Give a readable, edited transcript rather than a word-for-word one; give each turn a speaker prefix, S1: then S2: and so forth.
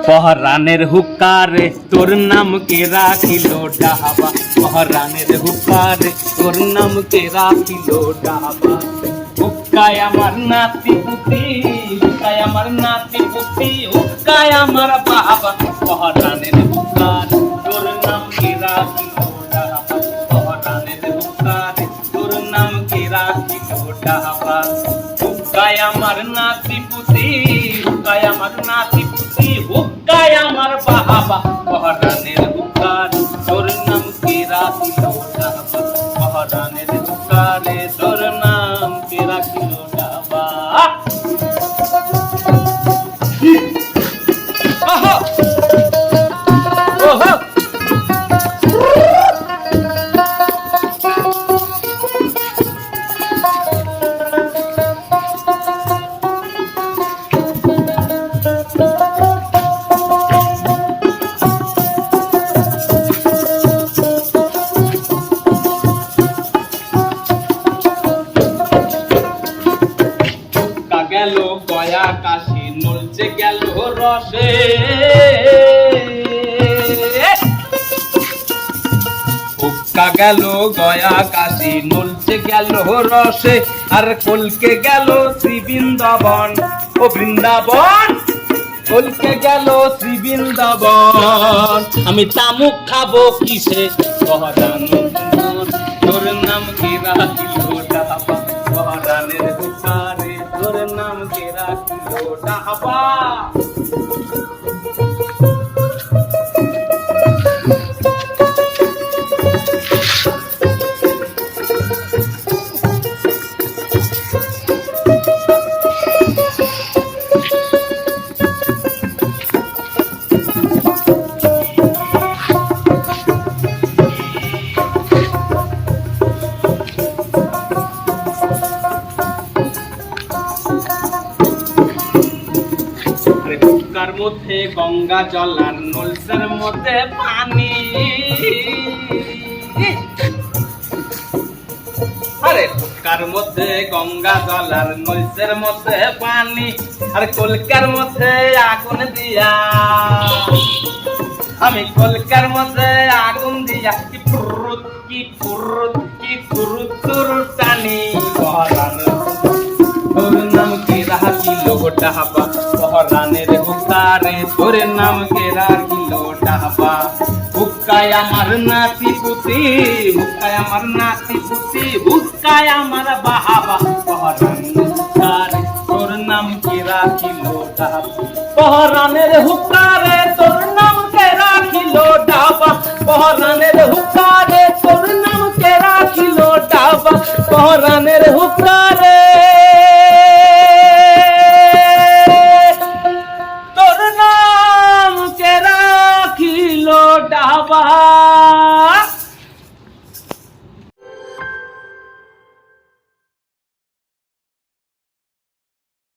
S1: পহরানের হুকারে তোর নাম কে রাখিল ডাবা, পহরানের হুকারে তোর নাম কে রাখিল ডাবা। হুক্কায় আমার নাতি পুতি, হুক্কায় আমার নাতি পুতি, হুক্কায় আমার বাবা, পহরানের হুকারে তোর নাম কে রাখিল ডাবা, পহরানের হুকারে তোর নাম কে রাখিল ডাবা। হুক্কায় আমার নাতি পুতি, হুক্কায় আমার নাতি পুতি, হুক্কায় আমার বাবা, পহরানের হুকারে তোর নাম কে রাখিল ডাবা, পহরানের হুকারে তোর নাম কে রাখিল ডাবা। ওহো ওহো গেল গয়া কাশি নলছে গেল রসে, হুক্কা গেল গয়া কাশি নলছে গেল রসে, আর কলকে গেল শ্রী বৃন্দাবন, ও বৃন্দাবন কলকে গেল শ্রী বৃন্দাবন। আমি তামুক খাবো কিসে পহরান তোর নাম কে রাখিল ডাবা, পহরানের হুকারে তোর নাম কে রাখিল ডাবা। হুক্কার মধ্যে গঙ্গা জল আর নলসের মধ্যে পানি, আরে হুক্কার মধ্যে গঙ্গা জল আর নলসের মধ্যে পানি, আর কলকার মধ্যে আগুন দিয়া, আমি কলকার মধ্যে আগুন দিয়া কি ফুরুত কি ফুরুত কি ফুরুত ফুরুত টানি। তোর নাম কে রাখিল ডাবা, পহরানের হুকারে তোর নাম কে রাখিল ডাবা। হুক্কায় আমার নাতি পুতি, হুক্কায় আমার নাতি পুতি, হুক্কায় আমার বাবা, পহরানের হুকারে তোর নাম কে রাখিল ডাবা, পহরানের হুকারে তোর নাম কে রাখিল ডাবা, পহরানের হুকারে তোর নাম কে রাখিল ডাবা, পহরানের হুকারে তোর নাম কে রাখিল ডাবা।